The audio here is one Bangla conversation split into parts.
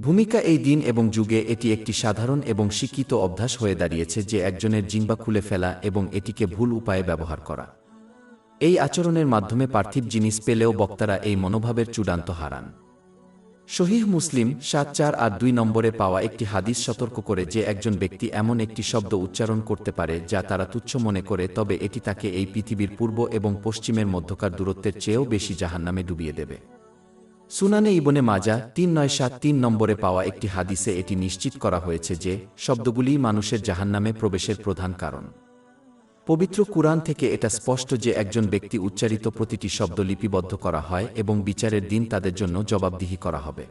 ভূমিকা এই দিন এবং যুগে এটি একটি সাধারণ এবং শিক্ষিত অভ্যাস হয়ে দাঁড়িয়েছে যে একজনের জিহ্বা খুলে ফেলা এবং এটিকে ভুল উপায়ে ব্যবহার করা। এই আচরণের মাধ্যমে পার্থিব জিনিস পেলেও বক্তারা এই মনোভাবের চূড়ান্ত হারান। সহিহ মুসলিম ৭৪৮২ নম্বরে পাওয়া একটি হাদিস সতর্ক করে যে একজন ব্যক্তি এমন একটি শব্দ উচ্চারণ করতে পারে যা তারা তুচ্ছ মনে করে, তবে এটি তাকে এই পৃথিবীর পূর্ব এবং পশ্চিমের মধ্যকার দূরত্বের চেয়েও বেশি জাহান্নামে ডুবিয়ে দেবে। সুনানে ইবনে মাজা ৩৯৭৩ নম্বরে পাওয়া একটি হাদিসে এটি নিশ্চিত করা হয়েছে যে শব্দগুলিই মানুষের জাহান্নামে প্রবেশের প্রধান কারণ। পবিত্র কুরআন থেকে এটা স্পষ্ট যে একজন ব্যক্তি উচ্চারিত প্রতিটি শব্দ লিপিবদ্ধ করা হয় এবং বিচারের দিন তাদের জন্য জবাবদিহি করা হবে।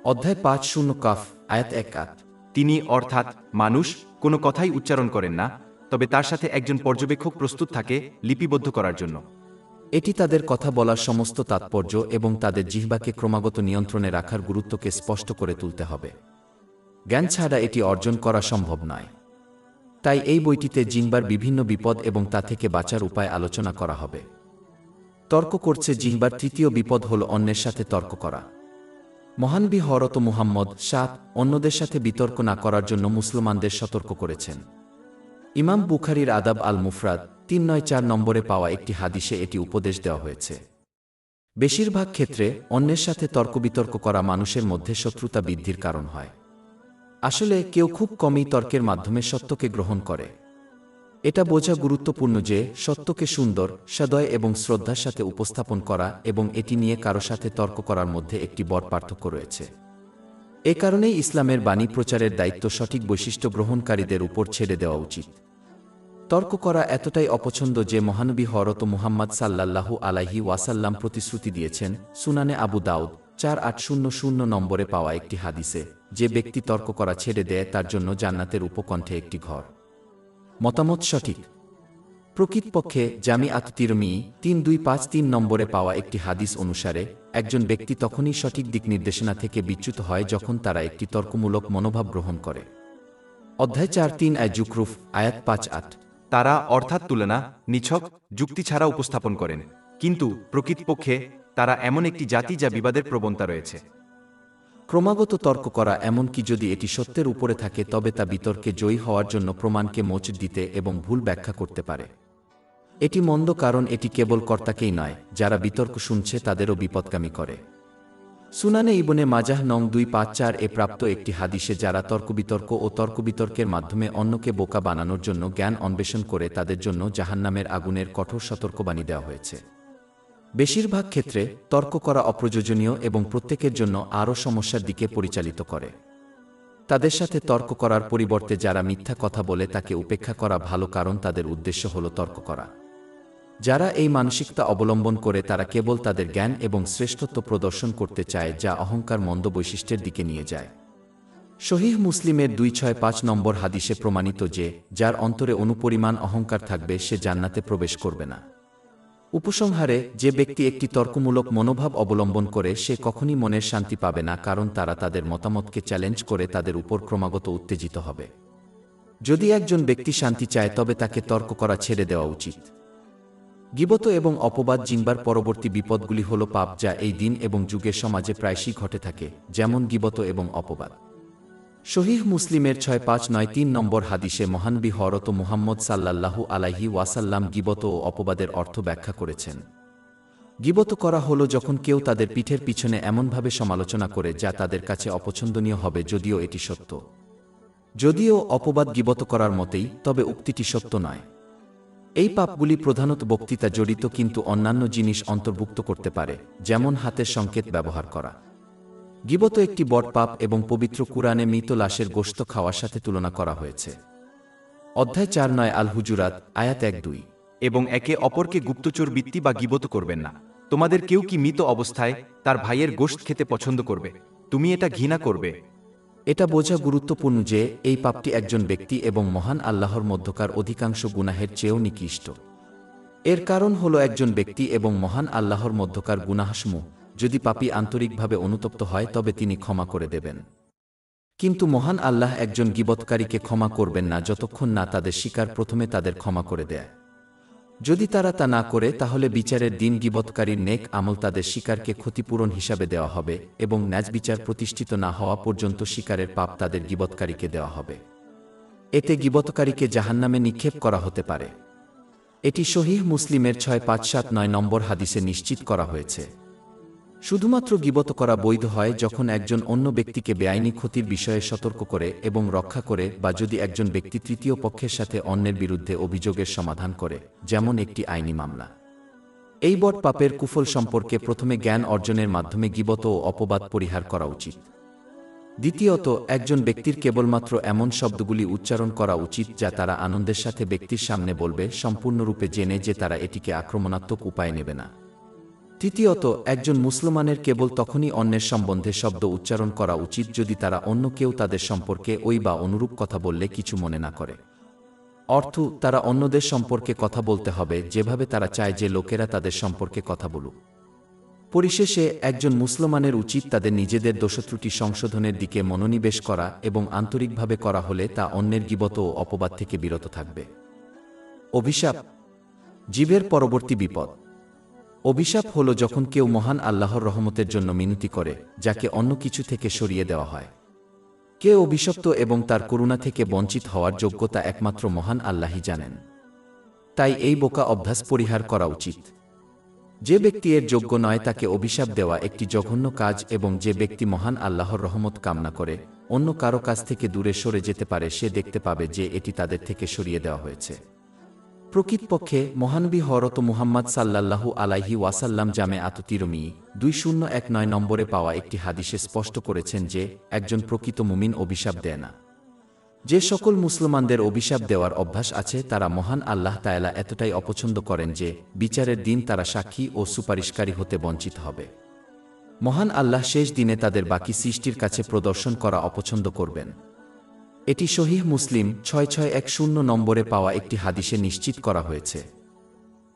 অধ্যায় ৫ কাফ আয়াত ১ তিনি অর্থাৎ মানুষ কোনো কথাই উচ্চারণ করেন না, তবে তার সাথে একজন পর্যবেক্ষক প্রস্তুত থাকে লিপিবদ্ধ করার জন্য। এটি তাদের কথা বলার সমস্ত তাৎপর্য এবং তাদের জিহ্বাকে ক্রমাগত নিয়ন্ত্রণে রাখার গুরুত্বকে স্পষ্ট করে তুলতে হবে। জ্ঞান ছাড়া এটি অর্জন করা সম্ভব নয়। তাই এই বইটিতে জিহ্বার বিভিন্ন বিপদ এবং তা থেকে বাঁচার উপায় আলোচনা করা হবে। তর্ক করছে জিহ্বার তৃতীয় বিপদ হল অন্যের সাথে তর্ক করা। মহানবী হযরত মুহাম্মদ অন্যদের সাথে বিতর্ক না করার জন্য মুসলমানদের সতর্ক করেছেন। ইমাম বুখারীর আদাব আল মুফরাদ ৩৯৪ নম্বরে পাওয়া একটি হাদিসে এটি উপদেশ দেওয়া হয়েছে। বেশিরভাগ ক্ষেত্রে অন্যের সাথে তর্ক বিতর্ক করা মানুষের মধ্যে শত্রুতা বৃদ্ধির কারণ হয়। আসলে কেউ খুব কমই তর্কের মাধ্যমে সত্যকে গ্রহণ করে। এটা বোঝা গুরুত্বপূর্ণ যে সত্যকে সুন্দর, সদয় এবং শ্রদ্ধার সাথে উপস্থাপন করা এবং এটি নিয়ে কারো সাথে তর্ক করার মধ্যে একটি বড় পার্থক্য রয়েছে। এ কারণেই ইসলামের বাণী প্রচারের দায়িত্ব সঠিক বৈশিষ্ট্য গ্রহণকারীদের উপর ছেড়ে দেওয়া উচিত। তর্ক করা এতটাই অপছন্দ যে মহানবী হযরত মুহাম্মদ সাল্লাল্লাহু আলাইহি ওয়াসাল্লাম প্রতিশ্রুতি দিয়েছেন সুনানে আবু দাউদ ৪৮০০ নম্বরে পাওয়া একটি হাদিসে, যে ব্যক্তি তর্ক করা ছেড়ে দেয় তার জন্য জান্নাতের উপকণ্ঠে একটি ঘর। মতামত সঠিক। প্রকৃতপক্ষে জামিআত তিরমিজি ৩২৫৩ নম্বরে পাওয়া একটি হাদিস অনুসারে একজন ব্যক্তি তখনই সঠিক দিক নির্দেশনা থেকে বিচ্যুত হয় যখন তারা একটি তর্কমূলক মনোভাব গ্রহণ করে। অধ্যায় ৪৩ জুখরুফ আয়াত ৫-৮। তারা অর্থাৎ তুলনা, নিছক যুক্তি ছাড়া উপস্থাপন করেন, কিন্তু প্রকৃতপক্ষে তারা এমন একটি জাতি যা বিবাদের প্রবণতা রয়েছে। ক্রমাগত তর্ক করা, এমনকি যদি এটি সত্যের উপরে থাকে তবে তা বিতর্কে জয়ী হওয়ার জন্য প্রমাণকে মোচ দিতে এবং ভুল ব্যাখ্যা করতে পারে। এটি মন্দ, কারণ এটি কেবল কর্তাকেই নয়, যারা বিতর্ক শুনছে তাদেরও বিপদগামী করে। সুনানে ইবনে মাজাহ নং ২৫৪ এ প্রাপ্ত একটি হাদিসে যারা তর্কবিতর্ক ও তর্কবিতর্কের মাধ্যমে অন্যকে বোকা বানানোর জন্য জ্ঞান অন্বেষণ করে তাদের জন্য জাহান্নামের আগুনের কঠোর সতর্কবাণী দেওয়া হয়েছে। বেশিরভাগ ক্ষেত্রে তর্ক করা অপ্রয়োজনীয় এবং প্রত্যেকের জন্য আরও সমস্যার দিকে পরিচালিত করে। তাদের সাথে তর্ক করার পরিবর্তে যারা মিথ্যা কথা বলে তাকে উপেক্ষা করা ভালো, কারণ তাদের উদ্দেশ্য হল তর্ক করা। যারা এই মানসিকতা অবলম্বন করে তারা কেবল তাদের জ্ঞান এবং শ্রেষ্ঠত্ব প্রদর্শন করতে চায়, যা অহংকার মন্দ বৈশিষ্ট্যের দিকে নিয়ে যায়। সহিহ মুসলিমের ২৬৫ নম্বর হাদিসে প্রমাণিত যে যার অন্তরে অনুপরিমাণ অহংকার থাকবে সে জান্নাতে প্রবেশ করবে না। উপসংহারে, যে ব্যক্তি একটি তর্কমূলক মনোভাব অবলম্বন করে সে কখনই মনের শান্তি পাবে না, কারণ তারা তাদের মতামতকে চ্যালেঞ্জ করে তাদের উপর ক্রমাগত উত্তেজিত হবে। যদি একজন ব্যক্তি শান্তি চায় তবে তাকে তর্ক করা ছেড়ে দেওয়া উচিত। গীবত এবং অপবাদ জিহ্বার পরবর্তী বিপদগুলি হল পাপ, যা এই দিন এবং যুগের সমাজে প্রায়শই ঘটে থাকে, যেমন গীবত এবং অপবাদ। সহিহ মুসলিমের ৬৫৯৩ নম্বর হাদিসে মহানবী হযরত মুহাম্মদ সাল্লাল্লাহু আলাইহি ওয়াসাল্লাম গীবত ও অপবাদের অর্থ ব্যাখ্যা করেছেন। গীবত করা হল যখন কেউ তাদের পিঠের পিছনে এমনভাবে সমালোচনা করে যা তাদের কাছে অপছন্দনীয় হবে, যদিও এটি সত্য। যদিও অপবাদ গীবত করার মতেই, তবে উক্তিটি সত্য নয়। এই পাপগুলি প্রধানত বক্তৃতা জড়িত, কিন্তু অন্যান্য জিনিস অন্তর্ভুক্ত করতে পারে, যেমন হাতের সংকেত ব্যবহার করা। গীবত একটি বড় পাপ এবং পবিত্র কুরআনে মৃত লাশের গোশত খাওয়ার সাথে তুলনা করা হয়েছে। অধ্যায় ৪ আল হুজুরাত আয়াত ১-২। এবং একে অপরকে গুপ্তচর বৃত্তি বা গীবত করবেন না। তোমাদের কেউ কি মৃত অবস্থায় তার ভাইয়ের গোশত খেতে পছন্দ করবে? তুমি এটা ঘৃণা করবে। এটা বোঝা গুরুত্বপূর্ণ যে এই পাপটি একজন ব্যক্তি এবং মহান আল্লাহর মধ্যকার অধিকাংশ গুনাহের চেয়েও নিকৃষ্ট। এর কারণ হল একজন ব্যক্তি এবং মহান আল্লাহর মধ্যকার গুনাহসমূহ যদি পাপী আন্তরিকভাবে অনুতপ্ত হয় তবে তিনি ক্ষমা করে দেবেন। কিন্তু মহান আল্লাহ একজন গীবতকারীকে ক্ষমা করবেন না যতক্ষণ না তাদের শিকার প্রথমে তাদের ক্ষমা করে দেয়। যদি তারা তা না করে তাহলে বিচারের দিন গীবতকারীর নেক আমল তাদের শিকারকে ক্ষতিপূরণ হিসাবে দেওয়া হবে এবং ন্যাজ বিচার প্রতিষ্ঠিত না হওয়া পর্যন্ত শিকারের পাপ তাদের গীবতকারীকে দেওয়া হবে। এতে গীবতকারীকে জাহান্নামে নিক্ষেপ করা হতে পারে। এটি সহিহ মুসলিমের 6579 নম্বর হাদিসে নিশ্চিত করা হয়েছে। শুধুমাত্র গীবত করা বৈধ হয় যখন একজন অন্য ব্যক্তিকে বেআইনি ক্ষতির বিষয়ে সতর্ক করে এবং রক্ষা করে, বা যদি একজন ব্যক্তি তৃতীয় পক্ষের সাথে অন্যের বিরুদ্ধে অভিযোগের সমাধান করে, যেমন একটি আইনি মামলা। এই বদ পাপের কুফল সম্পর্কে প্রথমে জ্ঞান অর্জনের মাধ্যমে গীবত ও অপবাদ পরিহার করা উচিত। দ্বিতীয়ত, একজন ব্যক্তির কেবলমাত্র এমন শব্দগুলি উচ্চারণ করা উচিত যা তারা আনন্দের সাথে ব্যক্তির সামনে বলবে, সম্পূর্ণরূপে জেনে যে তারা এটিকে আক্রমণাত্মক উপায়ে নেবে না। তৃতীয়ত, একজন মুসলমানের কেবল তখনই অন্যের সম্বন্ধে শব্দ উচ্চারণ করা উচিত যদি তারা অন্য কেউ তাদের সম্পর্কে ওই বা অনুরূপ কথা বললে কিছু মনে না করে। অর্থ, তারা অন্যদের সম্পর্কে কথা বলতে হবে যেভাবে তারা চায় যে লোকেরা তাদের সম্পর্কে কথা বলুক। পরিশেষে, একজন মুসলমানের উচিত তাদের নিজেদের দোষত্রুটি সংশোধনের দিকে মনোনিবেশ করা এবং আন্তরিকভাবে করা হলে তা অন্যের গীবত ও অপবাদ থেকে বিরত থাকবে। অভিশাপ, জীবের পরবর্তী বিপদ। অভিশাপ হল যখন কেউ মহান আল্লাহর রহমতের জন্য মিনতি করে, যাকে অন্য কিছু থেকে সরিয়ে দেওয়া হয়। কে অভিশপ্ত এবং তার করুণা থেকে বঞ্চিত হওয়ার যোগ্যতা একমাত্র মহান আল্লাহই জানেন। তাই এই বোকা অভ্যাস পরিহার করা উচিত। যে ব্যক্তি এর যোগ্য নয় তাকে অভিশাপ দেওয়া একটি জঘন্য কাজ, এবং যে ব্যক্তি মহান আল্লাহর রহমত কামনা করে অন্য কারো কাছ থেকে দূরে সরে যেতে পারে, সে দেখতে পাবে যে এটি তাদের থেকে সরিয়ে দেওয়া হয়েছে। প্রকৃতপক্ষে মহানবী হযরত মুহাম্মদ সাল্লাল্লাহু আলাইহি ওয়াসাল্লাম জামে আত-তিরমিজি 2019 নম্বরে পাওয়া একটি হাদিসে স্পষ্ট করেছেন যে একজন প্রকৃত মুমিন অভিশাপ দেয় না। যে সকল মুসলমানদের অভিশাপ দেওয়ার অভ্যাস আছে তারা মহান আল্লাহ তাআলা এতটাই অপছন্দ করেন যে বিচারের দিন তারা সাক্ষী ও সুপারিশকারী হতে বঞ্চিত হবে। মহান আল্লাহ শেষ দিনে তাদের বাকি সৃষ্টির কাছে প্রদর্শন করা অপছন্দ করবেন। এটি সহিহ মুসলিম 6610 নম্বরে পাওয়া একটি হাদিসে নিশ্চিত করা হয়েছে।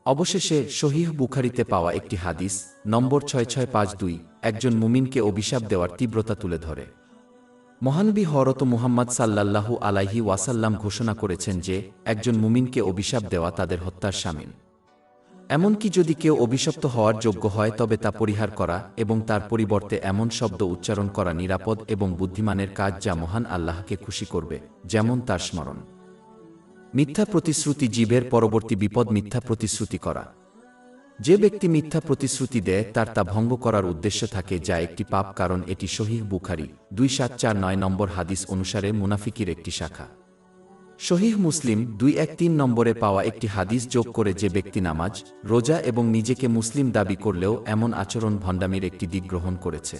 অবশেষে সহিহ বুখারীতে পাওয়া একটি হাদিস নম্বর 6652 একজন মুমিনকে অভিশাপ দেওয়ার তীব্রতা তুলে ধরে। মহানবী হযরত মুহাম্মদ সাল্লাল্লাহু আলাইহি ওয়াসাল্লাম ঘোষণা করেছেন যে একজন মুমিনকে অভিশাপ দেওয়া তাদের হত্যার শামিল। এমনকি যদি কেউ অভিশপ্ত হওয়ার যোগ্য হয় তবে তা পরিহার করা এবং তার পরিবর্তে এমন শব্দ উচ্চারণ করা নিরাপদ এবং বুদ্ধিমানের কাজ যা মহান আল্লাহকে খুশি করবে, যেমন তার স্মরণ। মিথ্যা প্রতিশ্রুতি, জীবের পরবর্তী বিপদ মিথ্যা প্রতিশ্রুতি করা। যে ব্যক্তি মিথ্যা প্রতিশ্রুতি দেয় তার তা ভঙ্গ করার উদ্দেশ্য থাকে, যা একটি পাপ, কারণ এটি সহিহ বুখারী 2749 নম্বর হাদিস অনুসারে মুনাফিকির একটি শাখা। সহিহ মুসলিম 213 নম্বরে পাওয়া একটি হাদিস যোগ করে যে ব্যক্তি নামাজ, রোজা এবং নিজেকে মুসলিম দাবি করলেও এমন আচরণ ভণ্ডামির একটি দিক গ্রহণ করেছে।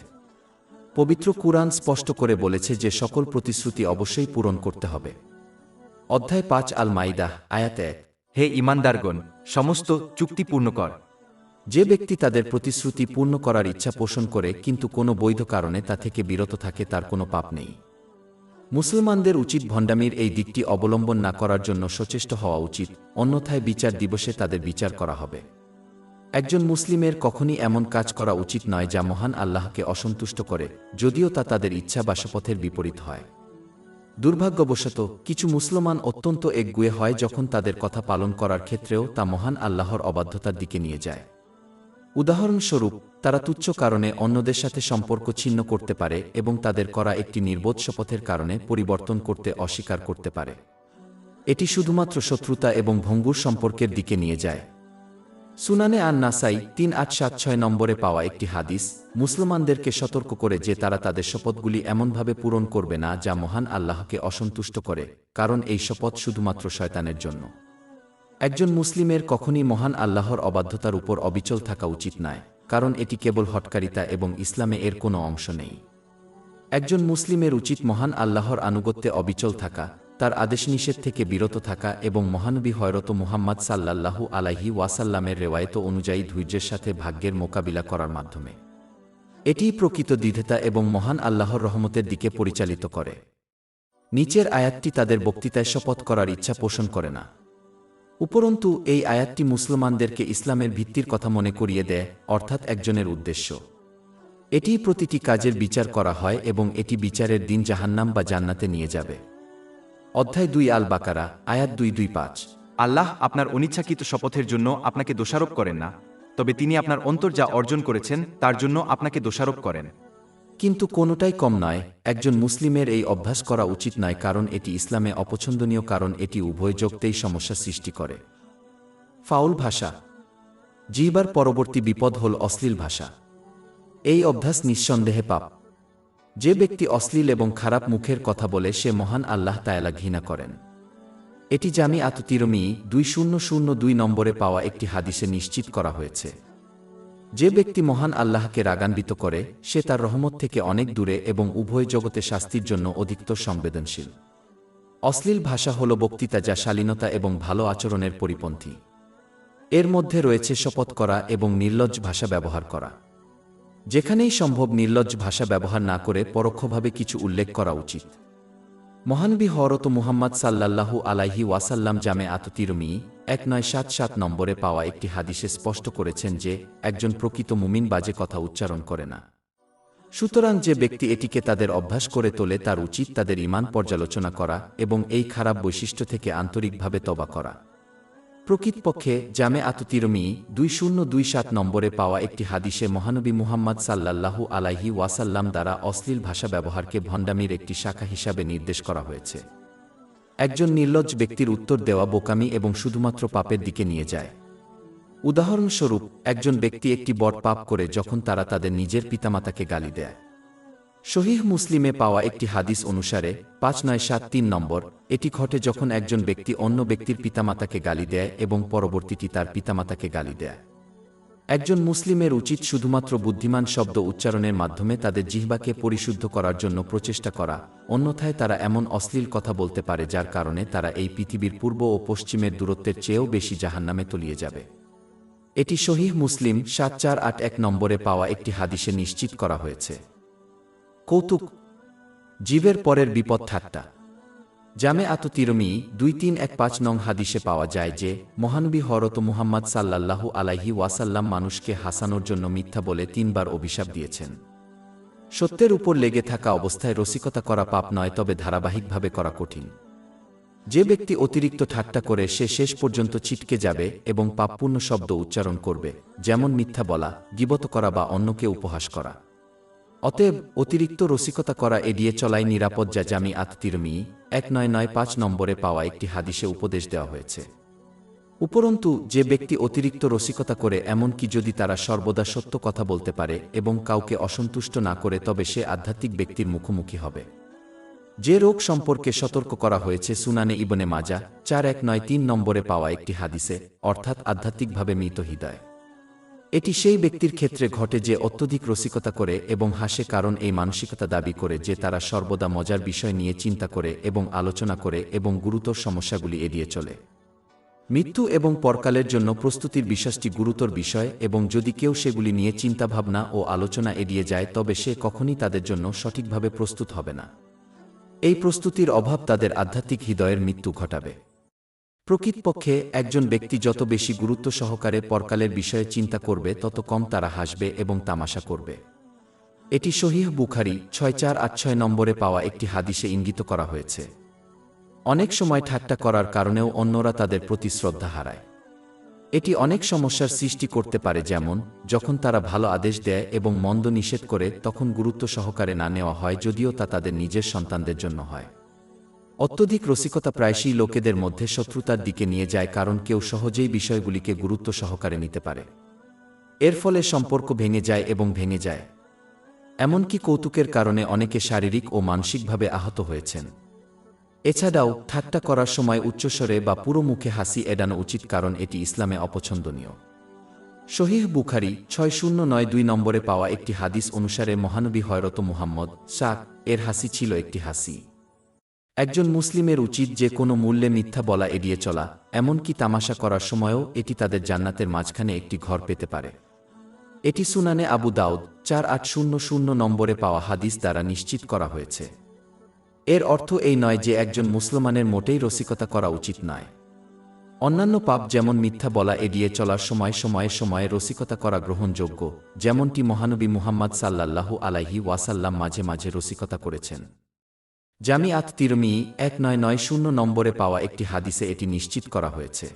পবিত্র কুরআন স্পষ্ট করে বলেছে যে সকল প্রতিশ্রুতি অবশ্যই পূরণ করতে হবে। অধ্যায় 5 আল মাইদা আয়াত 1। হে ঈমানদারগণ, সমস্ত চুক্তি পূর্ণ কর। যে ব্যক্তি তাদের প্রতিশ্রুতি পূর্ণ করার ইচ্ছা পোষণ করে কিন্তু কোনো বৈধ কারণে তা থেকে বিরত থাকে তার কোনো পাপ নেই। মুসলমানদের উচিত ভণ্ডামির এই দিকটি অবলম্বন না করার জন্য সচেষ্ট হওয়া উচিত, অন্যথায় বিচার দিবসে তাদের বিচার করা হবে। একজন মুসলিমের কখনই এমন কাজ করা উচিত নয় যা মহান আল্লাহকে অসন্তুষ্ট করে, যদিও তা তাদের ইচ্ছা বা শপথের বিপরীত হয়। দুর্ভাগ্যবশত কিছু মুসলমান অত্যন্ত একগুঁয়ে হয় যখন তাদের কথা পালন করার ক্ষেত্রেও তা মহান আল্লাহর অবাধ্যতার দিকে নিয়ে যায়। উদাহরণস্বরূপ, তারা তুচ্ছ কারণে অন্যদের সাথে সম্পর্ক ছিন্ন করতে পারে এবং তাদের করা একটি নির্বোধ শপথের কারণে পরিবর্তন করতে অস্বীকার করতে পারে। এটি শুধুমাত্র শত্রুতা এবং ভঙ্গুর সম্পর্কের দিকে নিয়ে যায়। সুনানে আন-নাসাই 3876 নম্বরে পাওয়া একটি হাদিস মুসলমানদেরকে সতর্ক করে যে তারা তাদের শপথগুলি এমনভাবে পূরণ করবে না যা মহান আল্লাহকে অসন্তুষ্ট করে, কারণ এই শপথ শুধুমাত্র শয়তানের জন্য। একজন মুসলিমের কখনই মহান আল্লাহর অবাধ্যতার উপর অবিচল থাকা উচিত নয়, কারণ এটি কেবল হঠকারিতা এবং ইসলামে এর কোনো অংশ নেই। একজন মুসলিমের উচিত মহান আল্লাহর আনুগত্যে অবিচল থাকা, তার আদেশ নিষেধ থেকে বিরত থাকা এবং মহানবী হযরত মুহাম্মদ সাল্লাল্লাহু আলাইহি ওয়াসাল্লামের রেওয়ায়েত অনুযায়ী ধৈর্যের সাথে ভাগ্যের মোকাবিলা করার মাধ্যমে। এটিই প্রকৃত দৃঢ়তা এবং মহান আল্লাহর রহমতের দিকে পরিচালিত করে। নিচের আয়াতটি তাদের বক্তৃতায় শপথ করার ইচ্ছা পোষণ করে না। উপরন্তু এই আয়াতটি মুসলমানদেরকে ইসলামের ভিত্তির কথা মনে করিয়ে দেয়, অর্থাৎ একজনের উদ্দেশ্য। এটিই প্রতিটি কাজের বিচার করা হয় এবং এটি বিচারের দিন জাহান্নাম বা জান্নাতে নিয়ে যাবে। অধ্যায় 2 আল বাকারা আয়াত 225। আল্লাহ আপনার অনিচ্ছাকৃত শপথের জন্য আপনাকে দোষারোপ করেন না, তবে তিনি আপনার অন্তর যা অর্জন করেছেন তার জন্য আপনাকে দোষারোপ করেন। কিন্তু কোনোটাই কম নয়, একজন মুসলিমের এই অভ্যাস করা উচিত নয়, কারণ এটি ইসলামে অপছন্দনীয়, কারণ এটি উভয় জগতেই সমস্যা সৃষ্টি করে। ফাউল ভাষা। জিহ্বার পরবর্তী বিপদ হল অশ্লীল ভাষা। এই অভ্যাস নিঃসন্দেহে পাপ। যে ব্যক্তি অশ্লীল এবং খারাপ মুখের কথা বলে সে মহান আল্লাহ তাআলা ঘৃণা করেন। এটি জামি তিরমিজি 2002 নম্বরে পাওয়া একটি হাদিসে নিশ্চিত করা হয়েছে। যে ব্যক্তি মহান আল্লাহকে রাগান্বিত করে সে তার রহমত থেকে অনেক দূরে এবং উভয় জগতে শাস্তির জন্য অধিকতর সংবেদনশীল। অশ্লীল ভাষা হল বক্তৃতা যা শালীনতা এবং ভালো আচরণের পরিপন্থী। এর মধ্যে রয়েছে শপথ করা এবং নির্লজ্জ ভাষা ব্যবহার করা। যেখানেই সম্ভব নির্লজ্জ ভাষা ব্যবহার না করে পরোক্ষভাবে কিছু উল্লেখ করা উচিত। মহানবী হযরত মুহাম্মদ সাল্লাল্লাহু আলাইহি ওয়াসাল্লাম জামে তিরমিজি 1977 নম্বরে পাওয়া একটি হাদিসে স্পষ্ট করেছেন যে একজন প্রকৃত মুমিন বাজে কথা উচ্চারণ করে না। সুতরাং যে ব্যক্তি এটিকে তাদের অভ্যাস করে তোলে তার উচিত তাদের ঈমান পর্যালোচনা করা এবং এই খারাপ বৈশিষ্ট্য থেকে আন্তরিকভাবে তওবা করা। প্রকৃতপক্ষে জামে তিরমিজি 2027 নম্বরে পাওয়া একটি হাদিসে মহানবী মুহাম্মদ সাল্লাল্লাহু আলাইহি ওয়াসাল্লাম দ্বারা অশ্লীল ভাষা ব্যবহারকে ভণ্ডামির একটি শাখা হিসাবে নির্দেশ করা হয়েছে। একজন নির্লজ্জ ব্যক্তির উত্তর দেওয়া বোকামি এবং শুধুমাত্র পাপের দিকে নিয়ে যায়। উদাহরণস্বরূপ, একজন ব্যক্তি একটি বড় পাপ করে যখন তারা তাদের নিজের পিতামাতাকে গালি দেয়। সহিহ মুসলিমে পাওয়া একটি হাদিস অনুসারে 5973 নম্বর, এটি ঘটে যখন একজন ব্যক্তি অন্য ব্যক্তির পিতামাতাকে গালি দেয় এবং পরবর্তীটি তার পিতামাতাকে গালি দেয়। একজন মুসলিমের উচিত শুধুমাত্র বুদ্ধিমান শব্দ উচ্চারণের মাধ্যমে তাদের জিহ্বাকে পরিশুদ্ধ করার জন্য প্রচেষ্টা করা, অন্যথায় তারা এমন অশ্লীল কথা বলতে পারে যার কারণে তারা এই পৃথিবীর পূর্ব ও পশ্চিমের দূরত্বের চেয়েও বেশি জাহান্নামে তলিয়ে যাবে। এটি সহিহ মুসলিম 7481 নম্বরে পাওয়া একটি হাদিসে নিশ্চিত করা হয়েছে। কৌতুক। জীবের পরের বিপদ ঠাট্টা। জামে তিরমিজি 2315 নং হাদিসে পাওয়া যায় যে মহানবী হযরত মুহাম্মদ সাল্লাল্লাহু আলাইহি ওয়াসাল্লাম মানুষকে হাসানোর জন্য মিথ্যা বলে 3 বার অভিশাপ দিয়েছেন। সত্যের উপর লেগে থাকা অবস্থায় রসিকতা করা পাপ নয়, তবে ধারাবাহিকভাবে করা কঠিন। যে ব্যক্তি অতিরিক্ত ঠাট্টা করে সে শেষ পর্যন্ত ছিটকে যাবে এবং পাপপূর্ণ শব্দ উচ্চারণ করবে, যেমন মিথ্যা বলা, গীবত করা বা অন্যকে উপহাস করা। অতএব অতিরিক্ত রসিকতা করা এড়িয়ে চলাই নিরাপদ, যা জামি তিরমিজি 1995 নম্বরে পাওয়া একটি হাদিসে উপদেশ দেওয়া হয়েছে। উপরন্তু যে ব্যক্তি অতিরিক্ত রসিকতা করে, এমনকি যদি তারা সর্বদা সত্য কথা বলতে পারে এবং কাউকে অসন্তুষ্ট না করে, তবে সে আধ্যাত্মিক ব্যক্তির মুখোমুখি হবে। যে রোগ সম্পর্কে সতর্ক করা হয়েছে সুনানে ইবনে মাজাহ 4193 নম্বরে পাওয়া একটি হাদিসে, অর্থাৎ আধ্যাত্মিকভাবে মৃত হৃদয়। এটি সেই ব্যক্তির ক্ষেত্রে ঘটে যে অত্যধিক রসিকতা করে এবং হাসে, কারণ এই মানসিকতা দাবি করে যে তারা সর্বদা মজার বিষয় নিয়ে চিন্তা করে এবং আলোচনা করে এবং গুরুতর সমস্যাগুলি এড়িয়ে চলে। মৃত্যু এবং পরকালের জন্য প্রস্তুতির বিষয়টি গুরুতর বিষয়, এবং যদি কেউ সেগুলি নিয়ে চিন্তাভাবনা ও আলোচনা এড়িয়ে যায় তবে সে কখনই তাদের জন্য সঠিকভাবে প্রস্তুত হবে না। এই প্রস্তুতির অভাব তাদের আধ্যাত্মিক হৃদয়ের মৃত্যু ঘটাবে। প্রকৃতপক্ষে একজন ব্যক্তি যত বেশি গুরুত্ব সহকারে পরকালের বিষয়ে চিন্তা করবে তত কম তারা হাসবে এবং তামাশা করবে। এটি সহিহ বুখারী 6486 নম্বরে পাওয়া একটি হাদিসে ইঙ্গিত করা হয়েছে। অনেক সময় ঠাট্টা করার কারণেও অন্যরা তাদের প্রতি শ্রদ্ধা হারায়। এটি অনেক সমস্যার সৃষ্টি করতে পারে, যেমন যখন তারা ভালো আদেশ দেয় এবং মন্দ নিষেধ করে তখন গুরুত্ব সহকারে না নেওয়া হয়, যদিও তা তাদের নিজের সন্তানদের জন্য হয়। অত্যধিক রসিকতা প্রায়শই লোকেদের মধ্যে শত্রুতার দিকে নিয়ে যায়, কারণ কেউ সহজেই বিষয়গুলিকে গুরুত্ব সহকারে নিতে পারে। এর ফলে সম্পর্ক ভেঙে যায় এবং ভেঙে যায়। এমনকি কৌতুকের কারণে অনেকে শারীরিক ও মানসিকভাবে আহত হয়েছেন। এছাড়াও ঠাট্টা করার সময় উচ্চস্বরে বা পুরো মুখে হাসি এড়ানো উচিত, কারণ এটি ইসলামে অপছন্দনীয়। সহিহ বুখারী 6092 নম্বরে পাওয়া একটি হাদিস অনুসারে মহানবী হযরত মুহাম্মদ এর হাসি ছিল একটি হাসি। একজন মুসলিমের উচিত যে কোনো মূল্যে মিথ্যা বলা এড়িয়ে চলা, এমনকি তামাশা করার সময়ও এটি তাদের জান্নাতের মাঝখানে একটি ঘর পেতে পারে। এটি সুনানে আবু দাউদ 4800 নম্বরে পাওয়া হাদিস দ্বারা নিশ্চিত করা হয়েছে। এর অর্থ এই নয় যে একজন মুসলমানের মোটেই রসিকতা করা উচিত নয়। অন্যান্য পাপ যেমন মিথ্যা বলা এড়িয়ে চলার সময়ে রসিকতা করা গ্রহণযোগ্য, যেমনটি মহানবী মুহাম্মদ সাল্লাল্লাহু আলাইহি ওয়াসাল্লাম মাঝে মাঝে রসিকতা করেছেন। জামিআত তিরমিজি 1990 নম্বরে পাওয়া একটি হাদিসে এটি নিশ্চিত করা হয়েছে।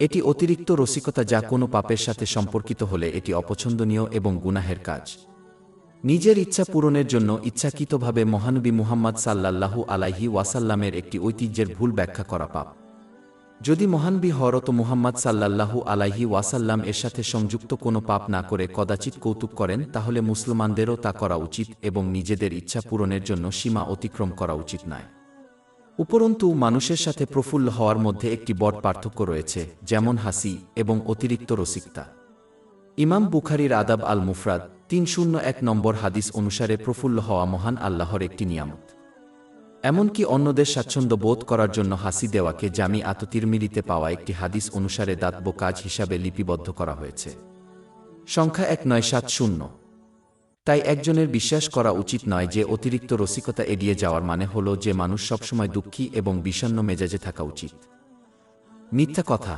এটি অতিরিক্ত রসিকতা যা কোনো পাপের সাথে সম্পর্কিত হলে এটি অপছন্দনীয় এবং গুনাহের কাজ। নিজের ইচ্ছা পূরণের জন্য ইচ্ছাকৃতভাবে মহানবী মুহাম্মদ সাল্লাল্লাহু আলাইহি ওয়াসাল্লামের একটি ঐতিহ্যের ভুল ব্যাখ্যা করা পাপ। যদি মহানবী হযরত মুহাম্মদ সাল্লাল্লাহু আলাইহি ওয়াসাল্লাম এর সাথে সংযুক্ত কোনো পাপ না করে কদাচিৎ কৌতুক করেন তাহলে মুসলমানদেরও তা করা উচিত এবং নিজেদের ইচ্ছা পূরণের জন্য সীমা অতিক্রম করা উচিত নয়। উপরন্তু মানুষের সাথে প্রফুল্ল হওয়ার মধ্যে একটি বড় পার্থক্য রয়েছে, যেমন হাসি এবং অতিরিক্ত রসিকতা। ইমাম বুখারীর আদাব আল মুফরাদ 301 নম্বর হাদিস অনুসারে প্রফুল্ল হওয়া মহান আল্লাহর একটি নিয়ামত। এমনকি অন্যদের স্বাচ্ছন্দ্য বোধ করার জন্য হাসি দেওয়াকে জামিআত তিরমিজিতে পাওয়া একটি হাদিস অনুসারে দাতব্য কাজ হিসাবে লিপিবদ্ধ করা হয়েছে। সংখ্যা 1970। তাই একজনের বিশ্বাস করা উচিত নয় যে অতিরিক্ত রসিকতা এড়িয়ে যাওয়ার মানে হল যে মানুষ সবসময় দুঃখী এবং বিষণ্ণ মেজাজে থাকা উচিত। মিথ্যা কথা।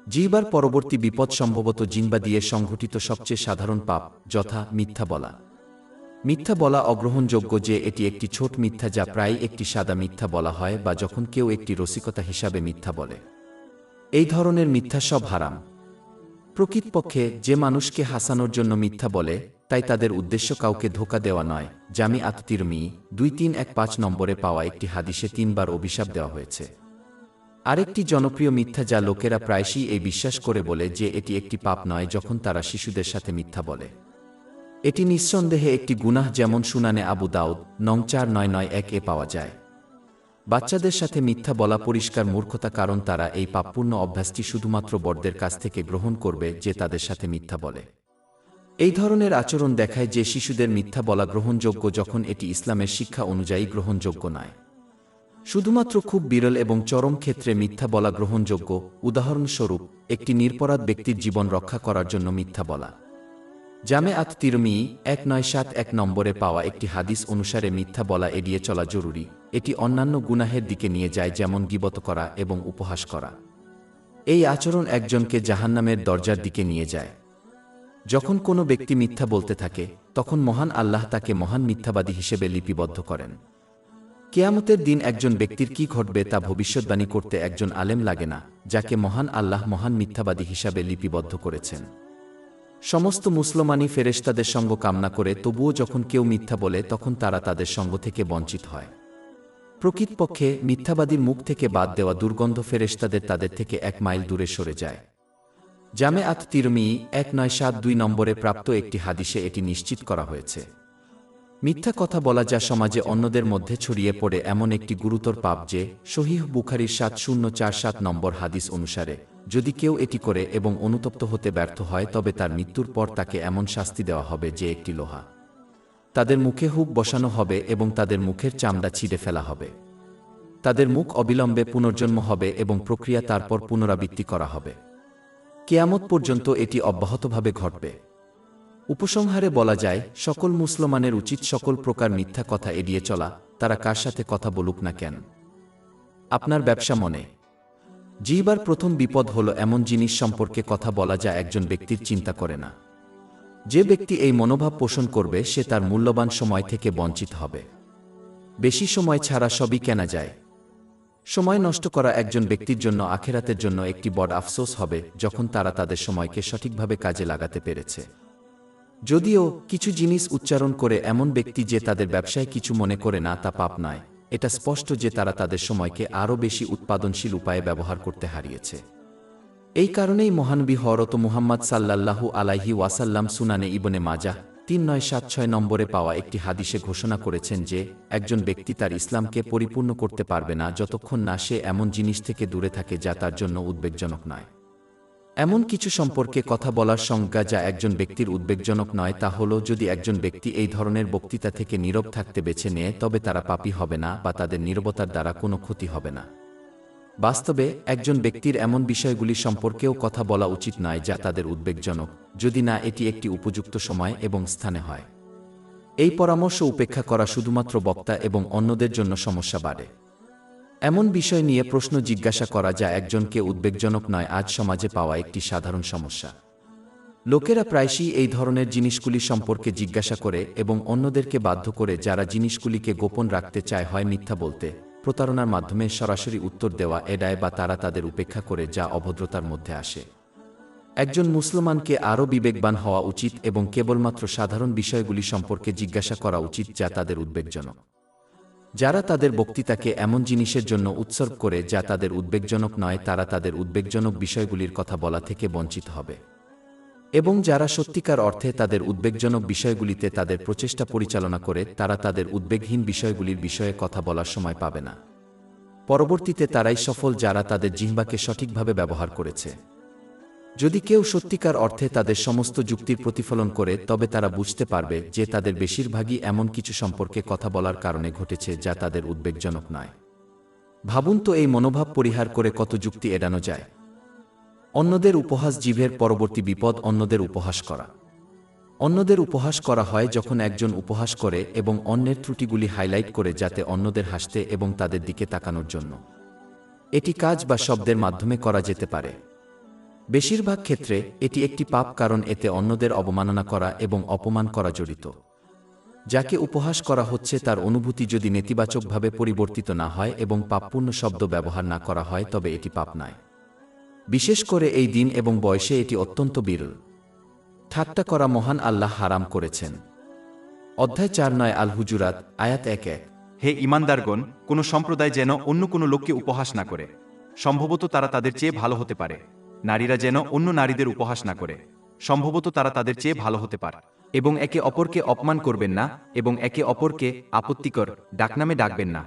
জিহ্বার পরবর্তী বিপদ সম্ভবত জিহ্বা দিয়ে সংঘটিত সবচেয়ে সাধারণ পাপ, যথা মিথ্যা বলা। মিথ্যা বলা অগ্রহণযোগ্য যে এটি একটি ছোট মিথ্যা যা প্রায় একটি সাদা মিথ্যা বলা হয় বা যখন কেউ একটি রসিকতা হিসাবে মিথ্যা বলে। এই ধরনের মিথ্যা সব হারাম। প্রকৃতপক্ষে যে মানুষকে হাসানোর জন্য মিথ্যা বলে তাই তাদের উদ্দেশ্য কাউকে ধোঁকা দেওয়া নয়। জামিআত তিরমিজি 2315 নম্বরে পাওয়া একটি হাদিসে 3 বার অভিশাপ দেওয়া হয়েছে। আরেকটি জনপ্রিয় মিথ্যা যা লোকেরা প্রায়শই এই বিশ্বাস করে বলে যে এটি একটি পাপ নয় যখন তারা শিশুদের সাথে মিথ্যা বলে। এটি নিঃসন্দেহে একটি গুনাহ, যেমন সুনানে আবু দাউদ 4991 পাওয়া যায়। বাচ্চাদের সাথে মিথ্যা বলা পরিষ্কার মূর্খতা, কারণ তারা এই পাপপূর্ণ অভ্যাসটি শুধুমাত্র বড়দের কাছ থেকে গ্রহণ করবে যে তাদের সাথে মিথ্যা বলে। এই ধরনের আচরণ দেখায় যে শিশুদের মিথ্যা বলা গ্রহণযোগ্য যখন এটি ইসলামের শিক্ষা অনুযায়ী গ্রহণযোগ্য নয়। শুধুমাত্র খুব বিরল এবং চরম ক্ষেত্রে মিথ্যা বলা গ্রহণযোগ্য, উদাহরণস্বরূপ একটি নিরপরাধ ব্যক্তির জীবন রক্ষা করার জন্য মিথ্যা বলা। জামিআত তিরমিজি 1971 নম্বরে পাওয়া একটি হাদিস অনুসারে মিথ্যা বলা এড়িয়ে চলা জরুরি। এটি অন্যান্য গুনাহের দিকে নিয়ে যায়, যেমন গীবত করা এবং উপহাস করা। এই আচরণ একজনকে জাহান্নামের দরজার দিকে নিয়ে যায়। যখন কোনো ব্যক্তি মিথ্যা বলতে থাকে তখন মহান আল্লাহ তাকে মহান মিথ্যাবাদী হিসেবে লিপিবদ্ধ করেন। কিয়ামতের দিন একজন ব্যক্তির কি ঘটবে তা ভবিষ্যদ্বাণী করতে একজন আলেম লাগে না, যাকে মহান আল্লাহ মহান মিথ্যাবাদী হিসাবে লিপিবদ্ধ করেছেন। সমস্ত মুসলমানই ফেরেশতাদের সঙ্গ কামনা করে, তবুও যখন কেউ মিথ্যা বলে তখন তারা তাদের সঙ্গ থেকে বঞ্চিত হয়। প্রকৃতপক্ষে মিথ্যাবাদীর মুখ থেকে বাদ দেওয়া দুর্গন্ধ ফেরেশতাদের তাদের থেকে 1 মাইল দূরে সরে যায়। জামিআত তিরমিজি 1972 নম্বরে প্রাপ্ত একটি হাদিসে এটি নিশ্চিত করা হয়েছে। মিথ্যা কথা বলা যা সমাজে অন্যদের মধ্যে ছড়িয়ে পড়ে এমন একটি গুরুতর পাপ যে সহিহ বুখারীর 7047 নম্বর হাদিস অনুসারে যদি কেউ এটি করে এবং অনুতপ্ত হতে ব্যর্থ হয় তবে তার মৃত্যুর পর তাকে এমন শাস্তি দেওয়া হবে যে একটি লোহা তাদের মুখে হুক বসানো হবে এবং তাদের মুখের চামড়া ছিঁড়ে ফেলা হবে। তাদের মুখ অবিলম্বে পুনর্জন্ম হবে এবং প্রক্রিয়া তারপর পুনরাবৃত্তি করা হবে। কিয়ামত পর্যন্ত এটি অব্যাহতভাবে ঘটবে। উপসংহারে বলা যায়, সকল মুসলমানের উচিত সকল প্রকার মিথ্যা কথা এড়িয়ে চলা, তারা কার সাথে কথা বলুক না কেন। আপনার ব্যবসা মনে জিহ্বার প্রথম বিপদ হল এমন জিনিস সম্পর্কে কথা বলা যা একজন ব্যক্তির চিন্তা করে না। যে ব্যক্তি এই মনোভাব পোষণ করবে সে তার মূল্যবান সময় থেকে বঞ্চিত হবে। বেশি সময় ছাড়া সবই কেনা যায়। সময় নষ্ট করা একজন ব্যক্তির জন্য আখেরাতের জন্য একটি বড় আফসোস হবে যখন তারা তাদের সময়কে সঠিকভাবে কাজে লাগাতে পেরেছে। যদিও কিছু জিনিস উচ্চারণ করে এমন ব্যক্তি যে তাদের ব্যবসায় কিছু মনে করে না তা পাপ নয়, এটা স্পষ্ট যে তারা তাদের সময়কে আরও বেশি উৎপাদনশীল উপায়ে ব্যবহার করতে হারিয়েছে। এই কারণেই মহানবী হযরত মুহাম্মদ সাল্লাল্লাহু আলাইহি ওয়াসাল্লাম সুনানে ইবনে মাজাহ 3976 নম্বরে পাওয়া একটি হাদিসে ঘোষণা করেছেন যে একজন ব্যক্তি তার ইসলামকে পরিপূর্ণ করতে পারবে না যতক্ষণ না সে এমন জিনিস থেকে দূরে থাকে যা তার জন্য উদ্বেগজনক নয়। এমন কিছু সম্পর্কে কথা বলার সংজ্ঞা যা একজন ব্যক্তির উদ্বেগজনক নয় তা হল, যদি একজন ব্যক্তি এই ধরনের বক্তৃতা থেকে নীরব থাকতে বেছে নেয় তবে তারা পাপী হবে না বা তাদের নীরবতার দ্বারা কোনো ক্ষতি হবে না। বাস্তবে একজন ব্যক্তির এমন বিষয়গুলি সম্পর্কেও কথা বলা উচিত নয় যা তাদের উদ্বেগজনক, যদি না এটি একটি উপযুক্ত সময় এবং স্থানে হয়। এই পরামর্শ উপেক্ষা করা শুধুমাত্র বক্তা এবং অন্যদের জন্য সমস্যা বাড়ে। এমন বিষয় নিয়ে প্রশ্ন জিজ্ঞাসা করা যা একজনকে উদ্বেগজনক নয় আজ সমাজে পাওয়া একটি সাধারণ সমস্যা। লোকেরা প্রায়শই এই ধরনের জিনিসগুলি সম্পর্কে জিজ্ঞাসা করে এবং অন্যদেরকে বাধ্য করে যারা জিনিসগুলিকে গোপন রাখতে চায় হয় মিথ্যা বলতে, প্রতারণার মাধ্যমে সরাসরি উত্তর দেওয়া এড়ায় বা তারা তাদের উপেক্ষা করে যা অভদ্রতার মধ্যে আসে। একজন মুসলমানকে আরও বিবেকবান হওয়া উচিত এবং কেবলমাত্র সাধারণ বিষয়গুলি সম্পর্কে জিজ্ঞাসা করা উচিত যা তাদের উদ্বেগজনক। যারা তাদের বক্তৃতাকে এমন জিনিসের জন্য উৎসর্গ করে যা তাদের উদ্বেগজনক নয় তারা তাদের উদ্বেগজনক বিষয়গুলির কথা বলা থেকে বঞ্চিত হবে। এবং যারা সত্যিকার অর্থে তাদের উদ্বেগজনক বিষয়গুলিতে তাদের প্রচেষ্টা পরিচালনা করে তারা তাদের উদ্বেগহীন বিষয়গুলির বিষয়ে কথা বলার সময় পাবে না। পরবর্তীতে তারাই সফল যারা তাদের জিহ্বাকে সঠিকভাবে ব্যবহার করেছে। যদি কেউ সত্যিকার অর্থে তাদের সমস্ত যুক্তির প্রতিফলন করে তবে তারা বুঝতে পারবে যে তাদের বেশিরভাগই এমন কিছু সম্পর্কে কথা বলার কারণে ঘটেছে যা তাদের উদ্বেগজনক নয়। ভাবুন তো এই মনোভাব পরিহার করে কত যুক্তি এড়ানো যায়। অন্যদের উপহাস জিভের পরবর্তী বিপদ অন্যদের উপহাস করা। অন্যদের উপহাস করা হয় যখন একজন উপহাস করে এবং অন্যের ত্রুটিগুলি হাইলাইট করে যাতে অন্যদের হাসতে এবং তাদের দিকে তাকানোর জন্য। এটি কাজ বা শব্দের মাধ্যমে করা যেতে পারে। বেশিরভাগ ক্ষেত্রে এটি একটি পাপ কারণ এতে অন্যদের অবমাননা করা এবং অপমান করা জড়িত। যাকে উপহাস করা হচ্ছে তার অনুভূতি যদি নেতিবাচকভাবে পরিবর্তিত না হয় এবং পাপপূর্ণ শব্দ ব্যবহার না করা হয় তবে এটি পাপ নয়। বিশেষ করে এই দিন এবং বয়সে এটি অত্যন্ত বিরল। ঠাট্টা করা মহান আল্লাহ হারাম করেছেন। অধ্যায় 4 আল হুজুরাত আয়াত 1-1। হে ঈমানদারগণ, কোনো সম্প্রদায় যেন অন্য কোনো লোককে উপহাস না করে, সম্ভবত তারা তাদের চেয়ে ভালো হতে পারে। নারীরা যেন অন্য নারীদের উপহাস না করে, সম্ভবত তারা তাদের চেয়ে ভালো হতে পারে। এবং একে অপরকে অপমান করবেন না এবং একে অপরকে আপত্তিকর ডাকনামে ডাকবেন না।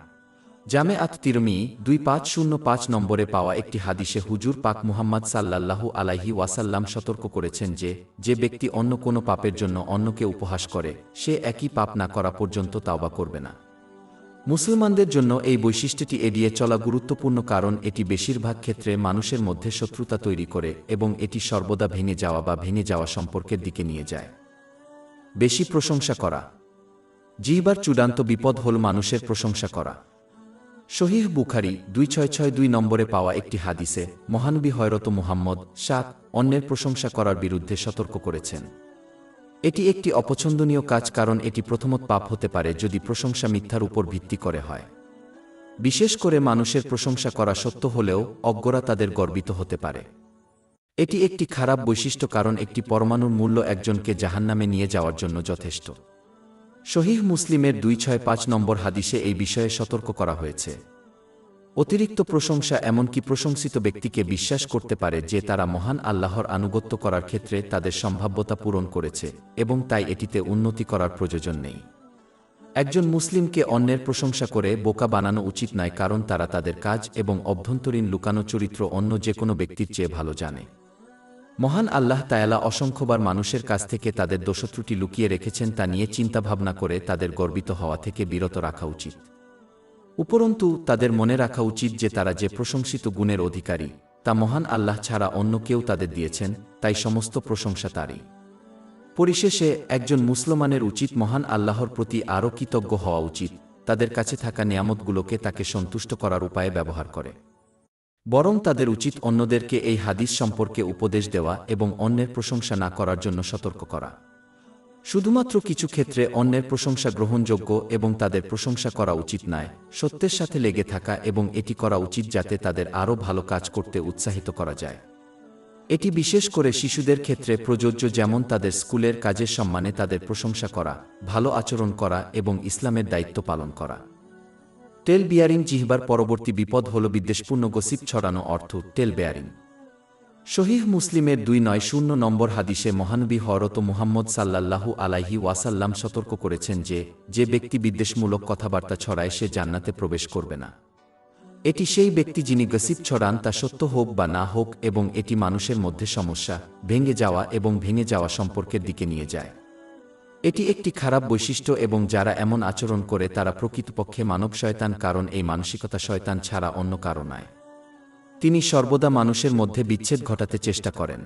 জামে আত তিরমি 2505 নম্বরে পাওয়া একটি হাদিসে হুজুর পাক মুহাম্মদ সাল্লাল্লাহু আলাইহি ওয়াসাল্লাম সতর্ক করেছেন যে ব্যক্তি অন্য কোনো পাপের জন্য অন্যকে উপহাস করে সে একই পাপ না করা পর্যন্ত তাওবা করবে না। মুসলমানদের জন্য এই বৈশিষ্ট্যটি এড়িয়ে চলা গুরুত্বপূর্ণ কারণ এটি বেশিরভাগ ক্ষেত্রে মানুষের মধ্যে শত্রুতা তৈরি করে এবং এটি সর্বদা ভেঙে যাওয়া বা ভেঙে যাওয়া সম্পর্কের দিকে নিয়ে যায়। বেশি প্রশংসা করা। জিহ্বার চূড়ান্ত বিপদ হল মানুষের প্রশংসা করা। সহিহ বুখারী 2662 নম্বরে পাওয়া একটি হাদিসে মহানবী হযরত মুহাম্মদ অন্যের প্রশংসা করার বিরুদ্ধে সতর্ক করেছেন। এটি একটি অপছন্দনীয় কাজ কারণ এটি প্রথমত পাপ হতে পারে যদি প্রশংসা মিথ্যার উপর ভিত্তি করে হয়। বিশেষ করে মানুষের প্রশংসা করা সত্য হলেও অজ্ঞরা তাদের গর্বিত হতে পারে। এটি একটি খারাপ বৈশিষ্ট্য কারণ একটি পরমাণুর মূল্য একজনকে জাহান্নামে নিয়ে যাওয়ার জন্য যথেষ্ট। সহিহ মুসলিমের 265 নম্বর হাদিসে এই বিষয়ে সতর্ক করা হয়েছে। অতিরিক্ত প্রশংসা এমনকি প্রশংসিত ব্যক্তিকে বিশ্বাস করতে পারে যে তারা মহান আল্লাহর আনুগত্য করার ক্ষেত্রে তাদের সম্ভাব্যতা পূরণ করেছে এবং তাই এটিতে উন্নতি করার প্রয়োজন নেই। একজন মুসলিমকে অন্যের প্রশংসা করে বোকা বানানো উচিত নয় কারণ তারা তাদের কাজ এবং অভ্যন্তরীণ লুকানো চরিত্র অন্য যে কোনো ব্যক্তির চেয়ে ভালো জানে। মহান আল্লাহ তাআলা অসংখ্যবার মানুষের কাছ থেকে তাদের দোষত্রুটি লুকিয়ে রেখেছেন তা নিয়ে চিন্তাভাবনা করে তাদের গর্বিত হওয়া থেকে বিরত রাখা উচিত। উপরন্তু তাদের মনে রাখা উচিত যে তারা যে প্রশংসিত গুণের অধিকারী তা মহান আল্লাহ ছাড়া অন্য কেউ তাদের দিয়েছেন, তাই সমস্ত প্রশংসা তারই। পরিশেষে একজন মুসলমানের উচিত মহান আল্লাহর প্রতি আরও কৃতজ্ঞ হওয়া উচিত, তাদের কাছে থাকা নিয়ামতগুলোকে তাকে সন্তুষ্ট করার উপায়ে ব্যবহার করে। বরং তাদের উচিত অন্যদেরকে এই হাদিস সম্পর্কে উপদেশ দেওয়া এবং অন্যের প্রশংসা না করার জন্য সতর্ক করা। শুধুমাত্র কিছু ক্ষেত্রে অন্যের প্রশংসা গ্রহণযোগ্য এবং তাদের প্রশংসা করা উচিত নয়, সত্যের সাথে লেগে থাকা এবং এটি করা উচিত যাতে তাদের আরও ভালো কাজ করতে উৎসাহিত করা যায়। এটি বিশেষ করে শিশুদের ক্ষেত্রে প্রযোজ্য, যেমন তাদের স্কুলের কাজের সম্মানে তাদের প্রশংসা করা, ভালো আচরণ করা এবং ইসলামের দায়িত্ব পালন করা। টেল বিয়ারিং জিহ্বার পরবর্তী বিপদ হল বিদ্বেষপূর্ণ গসিপ ছড়ানো অর্থ টেল বেয়ারিং। সহিহ মুসলিমের 290 নম্বর হাদিসে মহানবী হযরত মুহাম্মদ সাল্লাল্লাহু আলাইহি ওয়াসাল্লাম সতর্ক করেছেন যে ব্যক্তি বিদ্বেষমূলক কথাবার্তা ছড়ায় সে জান্নাতে প্রবেশ করবে না। এটি সেই ব্যক্তি যিনি গসিপ ছড়ান তা সত্য হোক বা না হোক এবং এটি মানুষের মধ্যে সমস্যা, ভেঙে যাওয়া এবং ভেঙে যাওয়া সম্পর্কের দিকে নিয়ে যায়। এটি একটি খারাপ বৈশিষ্ট্য এবং যারা এমন আচরণ করে তারা প্রকৃতপক্ষে মানব শয়তান কারণ এই মানসিকতা শয়তান ছাড়া অন্য কারো নয়। তিনি সর্বদা মানুষের মধ্যে বিচ্ছেদ ঘটাতে চেষ্টা করেন।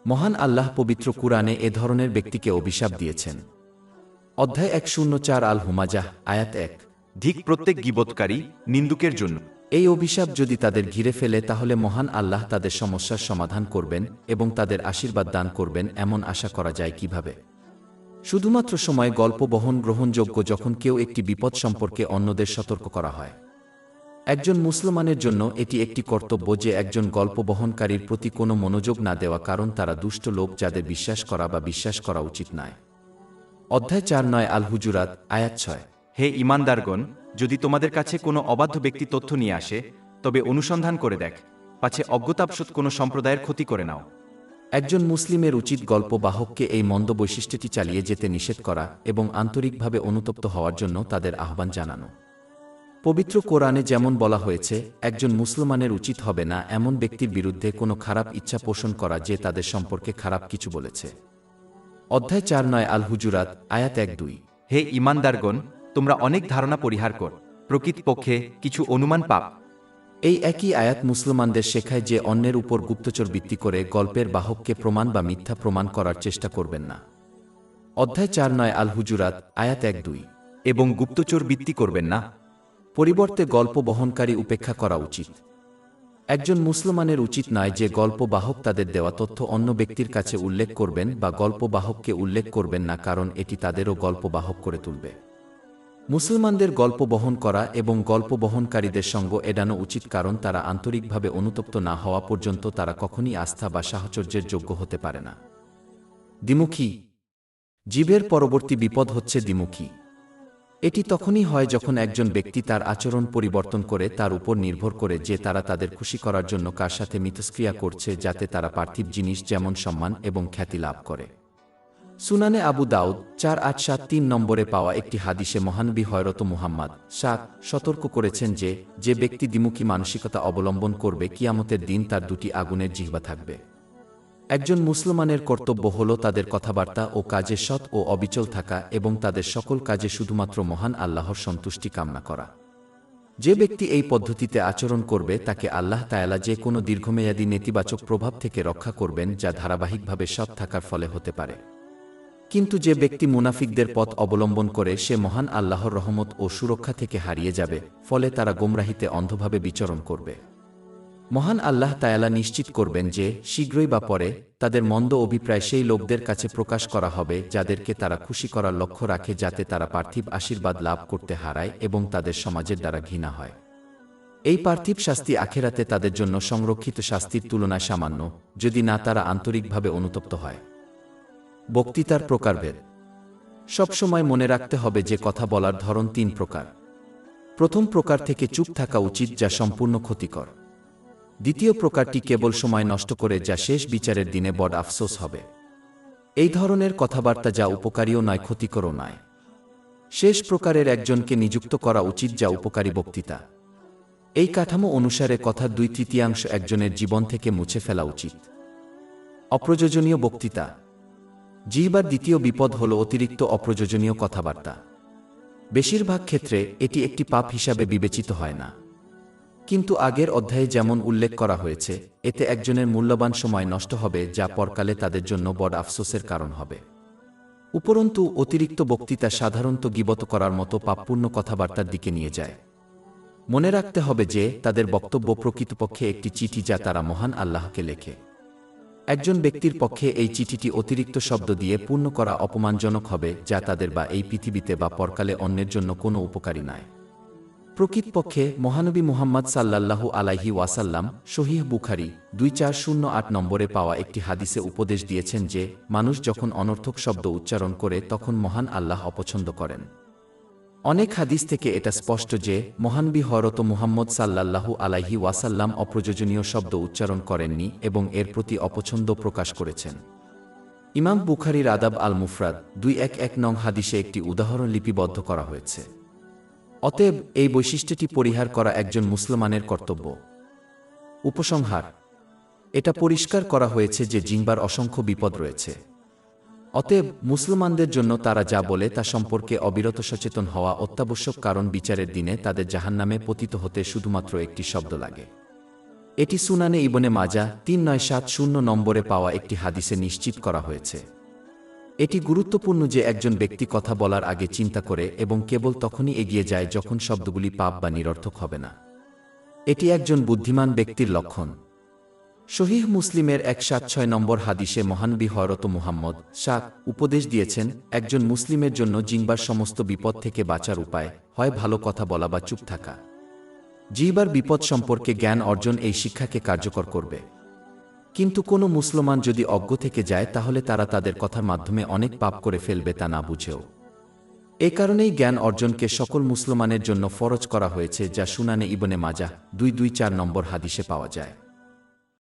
মহান আল্লাহ পবিত্র কুরআনে এ ধরনের ব্যক্তিকে অভিশাপ দিয়েছেন। অধ্যায় 104 আল হুমাজাহ আয়াত 1। ধিক প্রত্যেক গীবতকারী নিন্দুকের জন্য। এই অভিশাপ যদি তাদের ঘিরে ফেলে তাহলে মহান আল্লাহ তাদের সমস্যার সমাধান করবেন এবং তাদের আশীর্বাদ দান করবেন এমন আশা করা যায় কিভাবে? শুধুমাত্র সময় গল্প বহন গ্রহণযোগ্য যখন কেউ একটি বিপদ সম্পর্কে অন্যদের সতর্ক করা হয়। একজন মুসলমানের জন্য এটি একটি কর্তব্য যে একজন গল্প বহনকারীর প্রতি কোনো মনোযোগ না দেওয়া, কারণ তারা দুষ্ট লোক যাদের বিশ্বাস করা বা বিশ্বাস করা উচিত নয়। অধ্যায় 4 আল হুজুরাত আয়াত 6। হে ঈমানদারগণ, যদি তোমাদের কাছে কোনো অবাধ্য ব্যক্তি তথ্য নিয়ে আসে, তবে অনুসন্ধান করে দেখ, পাছে অজ্ঞতাবশত কোনো সম্প্রদায়ের ক্ষতি করে নাও। একজন মুসলিমের উচিত গল্প বাহককে এই মন্দ বৈশিষ্ট্যটি চালিয়ে যেতে নিষেধ করা এবং আন্তরিকভাবে অনুতপ্ত হওয়ার জন্য তাদের আহ্বান জানানো। পবিত্র কোরআনে যেমন বলা হয়েছে, একজন মুসলমানের উচিত হবে না এমন ব্যক্তির বিরুদ্ধে কোনো খারাপ ইচ্ছা পোষণ করা যে তাদের সম্পর্কে খারাপ কিছু বলেছে। অধ্যায় 4 আল হুজুরাত আয়াত 1-2। হে ঈমানদারগণ, তোমরা অনেক ধারণা পরিহার কর, প্রকৃতপক্ষে কিছু অনুমান পাপ। এই একই আয়াত মুসলমানদের শেখায় যে অন্যের উপর গুপ্তচর ভিত্তি করে গল্পের বাহককে প্রমাণ বা মিথ্যা প্রমাণ করার চেষ্টা করবেন না। অধ্যায় 4 আল হুজুরাত আয়াত 1-2। এবং গুপ্তচর বৃত্তি করবেন না। পরিবর্তে গল্প বহনকারী উপেক্ষা করা উচিত। একজন মুসলমানের উচিত নয় যে গল্প বাহক তাদের দেওয়া তথ্য অন্য ব্যক্তির কাছে উল্লেখ করবেন বা গল্প বাহককে উল্লেখ করবেন না, কারণ এটি তাদেরও গল্প বাহক করে তুলবে। মুসলমানদের গল্প বহন করা এবং গল্প বহনকারীদের সঙ্গ এড়ানো উচিত, কারণ তারা আন্তরিকভাবে অনুতপ্ত না হওয়া পর্যন্ত তারা কখনই আস্থা বা সাহচর্যের যোগ্য হতে পারে না। দ্বিমুখী জীবের পরবর্তী বিপদ হচ্ছে দ্বিমুখী। এটি তখনই হয় যখন একজন ব্যক্তি তার আচরণ পরিবর্তন করে তার উপর নির্ভর করে যে তারা তাদের খুশি করার জন্য কার সাথে মিথস্ক্রিয়া করছে, যাতে তারা পার্থিব জিনিস যেমন সম্মান এবং খ্যাতি লাভ করে। সুনানে আবু দাউদ 4873 নম্বরে পাওয়া একটি হাদিসে মহানবী হযরত মুহাম্মদ সতর্ক করেছেন যে যে ব্যক্তি দ্বিমুখী মানসিকতা অবলম্বন করবে, কিয়ামতের দিন তার দুটি আগুনের জিহ্বা থাকবে। একজন মুসলমানের কর্তব্য হল তাদের কথাবার্তা ও কাজে সৎ ও অবিচল থাকা এবং তাদের সকল কাজে শুধুমাত্র মহান আল্লাহর সন্তুষ্টি কামনা করা। যে ব্যক্তি এই পদ্ধতিতে আচরণ করবে তাকে আল্লাহ তাআলা যে কোনো দীর্ঘমেয়াদী নেতিবাচক প্রভাব থেকে রক্ষা করবেন, যা ধারাবাহিকভাবে সৎ থাকার ফলে হতে পারে। কিন্তু যে ব্যক্তি মুনাফিকদের পথ অবলম্বন করে সে মহান আল্লাহর রহমত ও সুরক্ষা থেকে হারিয়ে যাবে, ফলে তারা গোমরাহিতে অন্ধভাবে বিচরণ করবে। মহান আল্লাহ তাআলা নিশ্চিত করবেন যে শীঘ্রই বা পরে তাদের মন্দ অভিপ্রায় সেই লোকদের কাছে প্রকাশ করা হবে যাদেরকে তারা খুশি করার লক্ষ্য রাখে, যাতে তারা পার্থিব আশীর্বাদ লাভ করতে হারায় এবং তাদের সমাজের দ্বারা ঘৃণা হয়। এই পার্থিব শাস্তি আখেরাতে তাদের জন্য সংরক্ষিত শাস্তির তুলনায় সামান্য, যদি না তারা আন্তরিকভাবে অনুতপ্ত হয়। বক্তৃতার প্রকারভেদ। সবসময় মনে রাখতে হবে যে কথা বলার ধরন 3 প্রকার। প্রথম প্রকার থেকে চুপ থাকা উচিত, যা সম্পূর্ণ ক্ষতিকর। দ্বিতীয় প্রকারটি কেবল সময় নষ্ট করে, যা শেষ বিচারের দিনে বড় আফসোস হবে। এই ধরনের কথাবার্তা যা উপকারীও নয় ক্ষতিকরও নয়। শেষ প্রকারের একজনকে নিযুক্ত করা উচিত, যা উপকারী বক্তৃতা। এই কাঠামো অনুসারে কথার 2/3 একজনের জীবন থেকে মুছে ফেলা উচিত। অপ্রয়োজনীয় বক্তৃতা। জিহ্বার দ্বিতীয় বিপদ হল অতিরিক্ত অপ্রয়োজনীয় কথাবার্তা। বেশিরভাগ ক্ষেত্রে এটি একটি পাপ হিসাবে বিবেচিত হয় না, কিন্তু আগের অধ্যায়ে যেমন উল্লেখ করা হয়েছে, এতে একজনের মূল্যবান সময় নষ্ট হবে, যা পরকালে তাদের জন্য বড় আফসোসের কারণ হবে। উপরন্তু অতিরিক্ত বক্তৃতা সাধারণত গীবত করার মতো পাপপূর্ণ কথাবার্তার দিকে নিয়ে যায়। মনে রাখতে হবে যে তাদের বক্তব্য প্রকৃতপক্ষে একটি চিঠি যা তারা মহান আল্লাহকে লেখে। একজন ব্যক্তির পক্ষে এই চিঠিটি অতিরিক্ত শব্দ দিয়ে পূর্ণ করা অপমানজনক হবে, যা তাদের বা এই পৃথিবীতে বা পরকালে অন্যের জন্য কোনো উপকারী নয়। প্রকৃতপক্ষে মহানবী মুহাম্মদ সাল্লাল্লাহু আলাইহি ওয়াসাল্লাম সহিহ বুখারী 2408 নম্বরে পাওয়া একটি হাদিসে উপদেশ দিয়েছেন যে মানুষ যখন অনর্থক শব্দ উচ্চারণ করে তখন মহান আল্লাহ অপছন্দ করেন। অনেক হাদিস থেকে এটা স্পষ্ট যে মহানবী হযরত মুহাম্মদ সাল্লাল্লাহু আলাইহি ওয়াসাল্লাম অপ্রয়োজনীয় শব্দ উচ্চারণ করেননি এবং এর প্রতি অপছন্দ প্রকাশ করেছেন। ইমাম বুখারীর আদাব আল মুফরাদ 211 নং হাদিসে একটি উদাহরণ লিপিবদ্ধ করা হয়েছে। অতএব এই বৈশিষ্ট্যটি পরিহার করা একজন মুসলমানের কর্তব্য। উপসংহার। এটা পরিষ্কার করা হয়েছে যে জিহ্বার অসংখ্য বিপদ রয়েছে। অতএব মুসলমানদের জন্য তারা যা বলে তা সম্পর্কে অবিরত সচেতন হওয়া অত্যাবশ্যক, কারণ বিচারের দিনে তাদের জাহান্নামে পতিত হতে শুধুমাত্র একটি শব্দ লাগে। এটি সুনানে ইবনে মাজাহ 3970 নম্বরে পাওয়া একটি হাদিসে নিশ্চিত করা হয়েছে। এটি গুরুত্বপূর্ণ যে একজন ব্যক্তি কথা বলার আগে চিন্তা করে এবং কেবল তখনই এগিয়ে যায় যখন শব্দগুলি পাপ বা নিরর্থক হবে না। এটি একজন বুদ্ধিমান ব্যক্তির লক্ষণ। সহিহ মুসলিমের 176 নম্বর হাদিসে মহানবী হযরত মুহাম্মদ উপদেশ দিয়েছেন, একজন মুসলিমের জন্য জিহ্বার সমস্ত বিপদ থেকে বাঁচার উপায় হয় ভালো কথা বলা বা চুপ থাকা। জিহ্বার বিপদ সম্পর্কে জ্ঞান অর্জন এই শিক্ষাকে কার্যকর করবে। কিন্তু কোনো মুসলমান যদি অজ্ঞ থেকে যায় তাহলে তারা তাদের কথার মাধ্যমে অনেক পাপ করে ফেলবে তা না বুঝেও। এ কারণেই জ্ঞান অর্জনকে সকল মুসলমানের জন্য ফরজ করা হয়েছে, যা সুনানে ইবনে মাজাহ 224 নম্বর হাদিসে পাওয়া যায়।